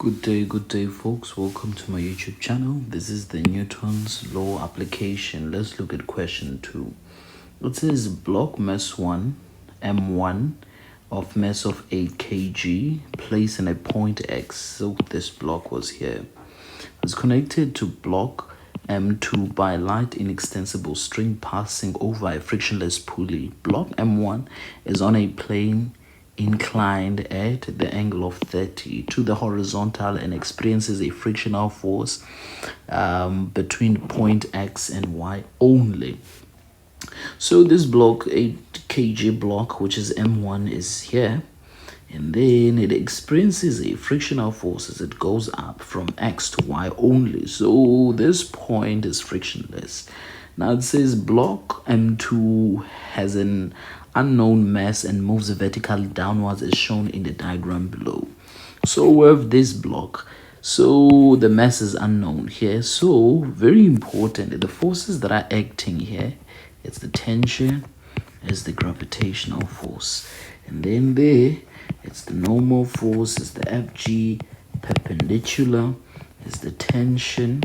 Good day, folks. Welcome to my YouTube channel. This is the Newton's Law application. Let's look at question 2. It says block mass 1, M1, of mass of 8 kg, placed in a point X. So this block was here. It's connected to block M2 by a light inextensible string passing over a frictionless pulley. Block M1 is on a plane inclined at the angle of 30 to the horizontal and experiences a frictional force between point X and Y only. So this block, 8 kg block, which is M1, is here, and then it experiences a frictional force as it goes up from X to Y only. So this point is frictionless. Now it says block M2 has an unknown mass and moves vertically downwards as shown in the diagram below. So we have this block. So the mass is unknown here. So very important, the forces that are acting here, it's the tension, it's the gravitational force. And then there, it's the normal force, it's the Fg, perpendicular, it's the tension.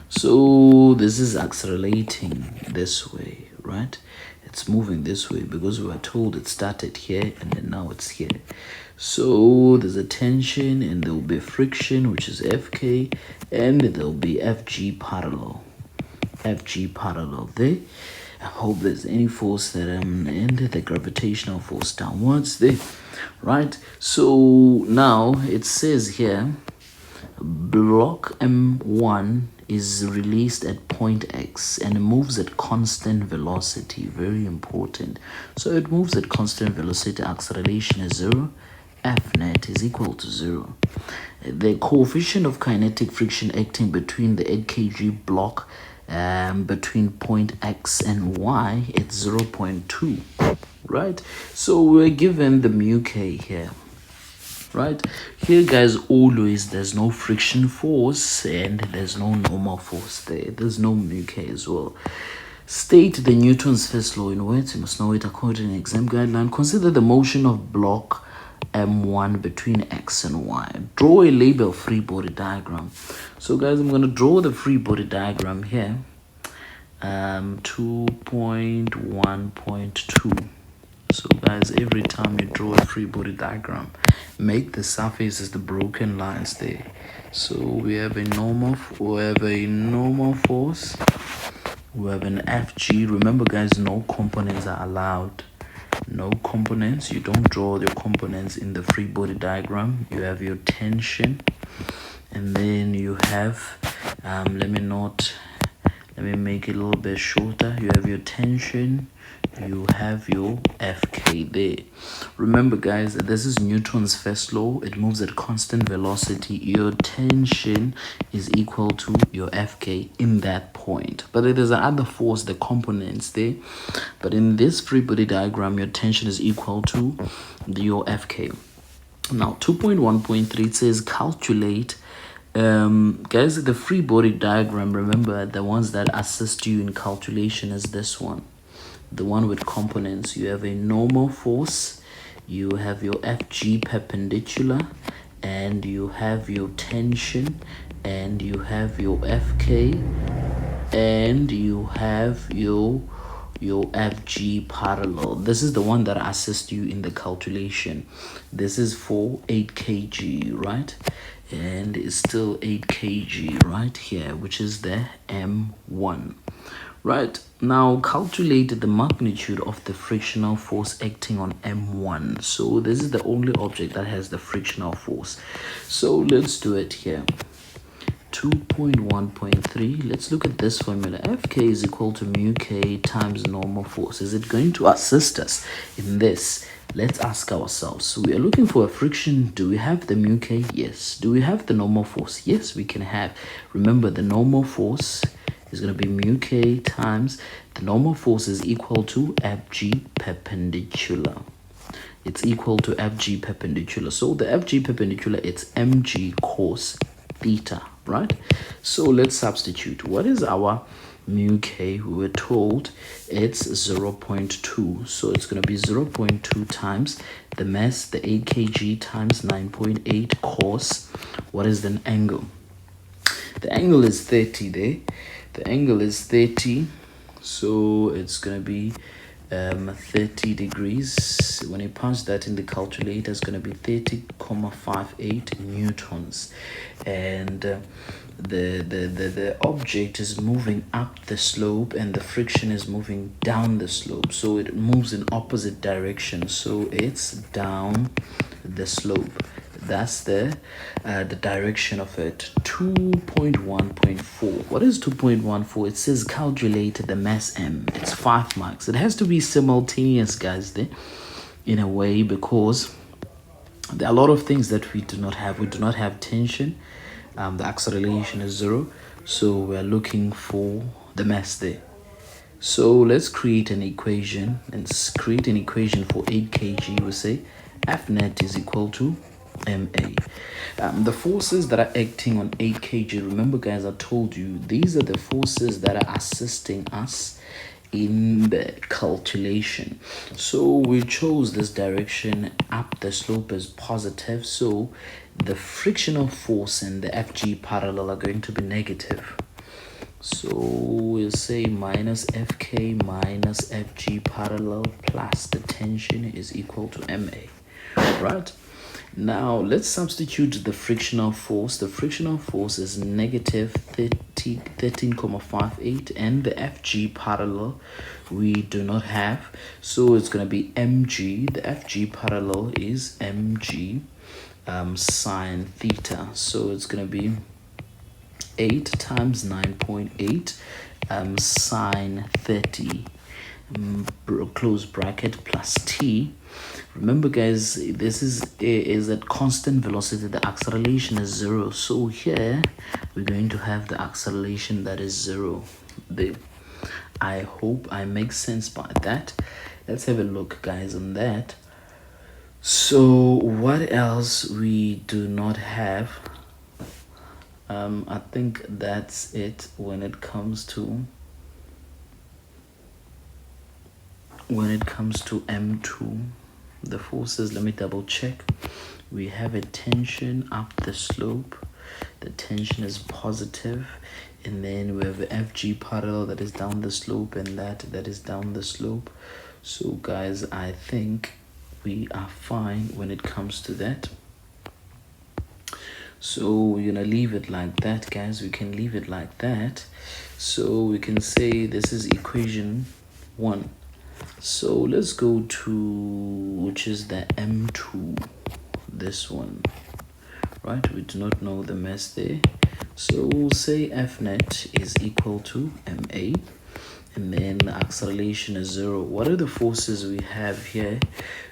So this is accelerating this way, right? It's moving this way because we were told it started here and then now it's here. So there's a tension and there will be friction, which is Fk, and there will be Fg parallel. Fg parallel there. I hope there's any force that and the gravitational force downwards there, right? So now it says here block M1 is released at point X and it moves at constant velocity. Very important. So it moves at constant velocity. Acceleration is 0. F net is equal to 0. The coefficient of kinetic friction acting between the 8 kg block between point X and Y, it's 0.2, right? So we're given the mu k here, right? Here, guys, always there's no friction force and there's no normal force there. There's no mu k as well. State the Newton's first law in words. You must know it according to exam guideline. Consider the motion of block M1 between X and Y. Draw a label free body diagram. So guys, I'm going to draw the free body diagram here. 2.1.2. So guys, every time you draw a free body diagram, make the surfaces the broken lines there. So we have a normal force, we have an Fg. Remember guys, no components are allowed. No components. You don't draw your components in the free body diagram. You have your tension, and then you have let me make it a little bit shorter. You have your tension, you have your Fk there. Remember guys, this is Newton's first law. It moves at constant velocity. Your tension is equal to your Fk in that point, but there's another force, the components there, but in this free body diagram your tension is equal to your Fk. Now 2.1.3, it says calculate guys, the free body diagram, remember the ones that assist you in calculation is this one, the one with components. You have a normal force, you have your Fg perpendicular, and you have your tension, and you have your Fk, and you have your Fg parallel. This is the one that assists you in the calculation. This is for 8 kg, right? And it's still 8 kg right here, which is the M1. Right, now calculate the magnitude of the frictional force acting on M1. So this is the only object that has the frictional force. So let's do it here. 2.1.3, let's look at this formula. Fk is equal to mu k times normal force. Is it going to assist us in this? Let's ask ourselves. So we are looking for a friction. Do we have the mu k? Yes. Do we have the normal force? Yes, we can have. Remember, the normal force is going to be mu k times the normal force is equal to Fg perpendicular. It's equal to Fg perpendicular. So the Fg perpendicular, it's mg cos theta, right? So let's substitute. What is our mu k, we were told it's 0.2. So it's going to be 0.2 times the mass, the 8 kg times 9.8 cos. What is the angle? The angle is 30 there. The angle is 30. So it's going to be 30 degrees. When you punch that in the calculator, it's going to be 30,58 newtons. And the object is moving up the slope and the friction is moving down the slope, so it moves in opposite direction, so it's down the slope. That's the direction of it. 2.1.4. What is 2.14? It says calculate the mass m. It's 5 marks. It has to be simultaneous, guys, there, in a way, because there are a lot of things that we do not have. We do not have tension. The acceleration is 0, so we're looking for the mass there. So let's create an equation, and create an equation for 8 kg. We say F net is equal to ma. The forces that are acting on 8 kg, remember guys, I told you these are the forces that are assisting us in the calculation. So we chose this direction up the slope as positive, so the frictional force and the FG parallel are going to be negative. So we'll say minus FK minus FG parallel plus the tension is equal to MA, right? Now let's substitute the frictional force. The frictional force is negative 13,58, and the FG parallel we do not have, so it's going to be mg. The FG parallel is mg sine theta, so it's going to be 8 times 9.8 sine 30 close bracket plus t. Remember guys, this is at constant velocity. The acceleration is 0, so here we're going to have the acceleration that is 0 there. I hope I make sense by that. Let's have a look guys on that. So what else we do not have? I think that's it when it comes to M2. The forces, let me double check. We have a tension up the slope. The tension is positive, and then we have the FG parallel that is down the slope, and that is down the slope. So guys, I think we are fine when it comes to that. So we're gonna leave it like that, guys. We can leave it like that. So we can say this is equation 1. So let's go to, which is the M2, this one, right? We do not know the mass there, so we'll say F net is equal to ma, and then the acceleration is 0. What are the forces we have here?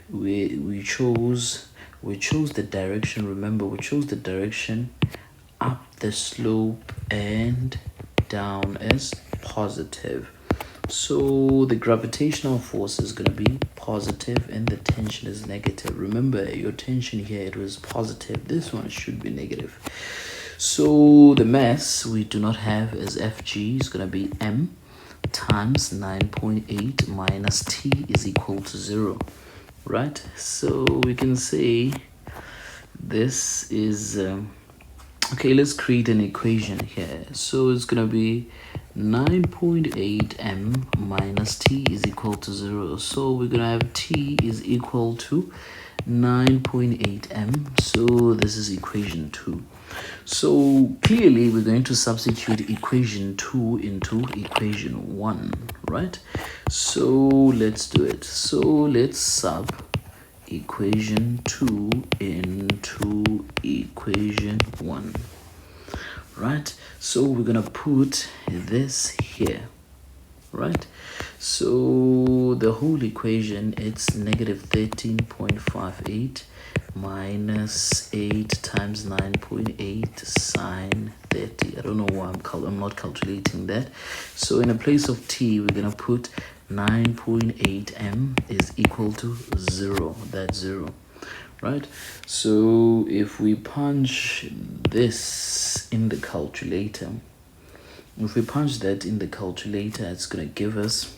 We chose the direction. Remember, we chose the direction up the slope and down as positive. So the gravitational force is going to be positive and the tension is negative. Remember, your tension here, it was positive. This one should be negative. So the mass we do not have is Fg is going to be m times 9.8 minus t is equal to 0, right? So we can say this is okay, let's create an equation here. So it's going to be 9.8 m minus t is equal to 0. So we're going to have t is equal to 9.8 m. So this is equation 2. So clearly we're going to substitute equation 2 into equation 1, right? So let's do it. So let's sub equation 2 into equation 1, right? So we're gonna put this here, right? So the whole equation, it's negative 13.58 minus 8 times 9.8 sine 30. I don't know why I'm not calculating that. So in a place of t, we're gonna put 9.8 m is equal to 0. That's 0, right? So if we punch this in the calculator, If we punch that in the calculator, it's going to give us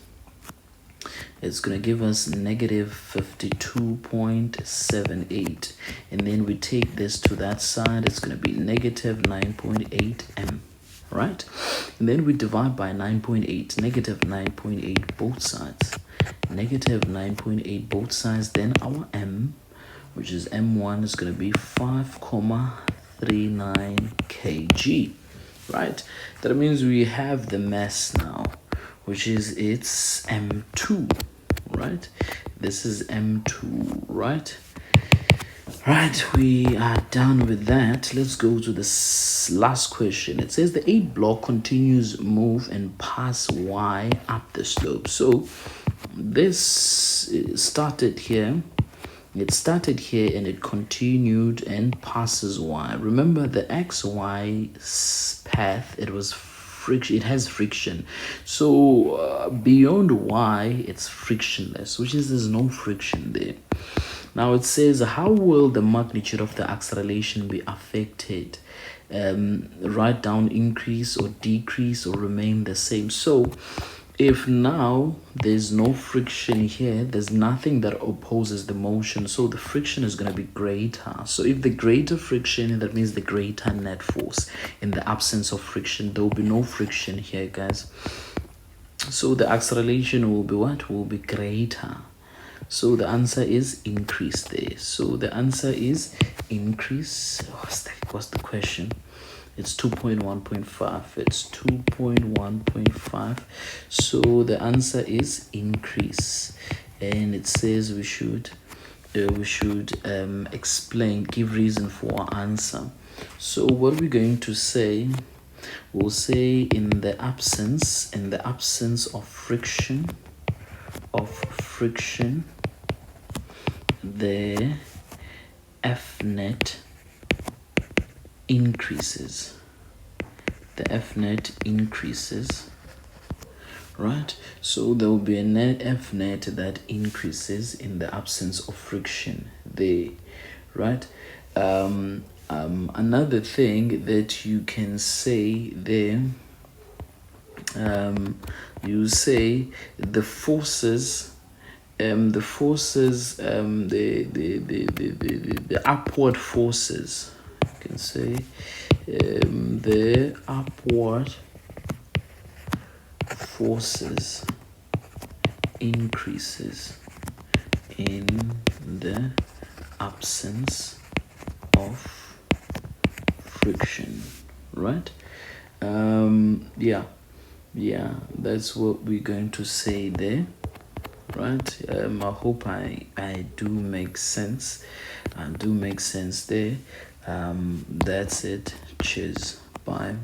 negative 52.78, and then we take this to that side, it's going to be negative 9.8 m, right? And then we divide by 9.8, negative 9.8 both sides, negative 9.8 both sides. Then our m, which is m1, is going to be 5.39 kg, right? That means we have the mass now, which is it's m2, right? This is m2, right? Right, we are done with that. Let's go to this last question. It says the 8 block continues move and pass y up the slope. So this started here. It started here and it continued and passes y. Remember the xy path, it was friction, it has friction. So beyond y, it's frictionless, which is there's no friction there. Now it says, how will the magnitude of the acceleration be affected? Write down increase or decrease or remain the same. So if now there's no friction here, there's nothing that opposes the motion, so the friction is going to be greater. So if the greater friction, that means the greater net force. In the absence of friction, there will be no friction here, guys. So the acceleration will be what? Will be greater. So the answer is increase there. So the answer is increase. What's the question? It's 2.1.5. It's 2.1.5. So the answer is increase. And it says we should explain, give reason for our answer. So what we're going to say, we'll say in the absence of friction, the F net increases. The F net increases, right? So there will be a net F net that increases in the absence of friction there, right? Another thing that you can say there, you say the forces, the upward forces, you can say the upward forces increases in the absence of friction, right? Yeah, that's what we're going to say there, right? I hope I do make sense. I do make sense there. That's it. Cheers. Bye.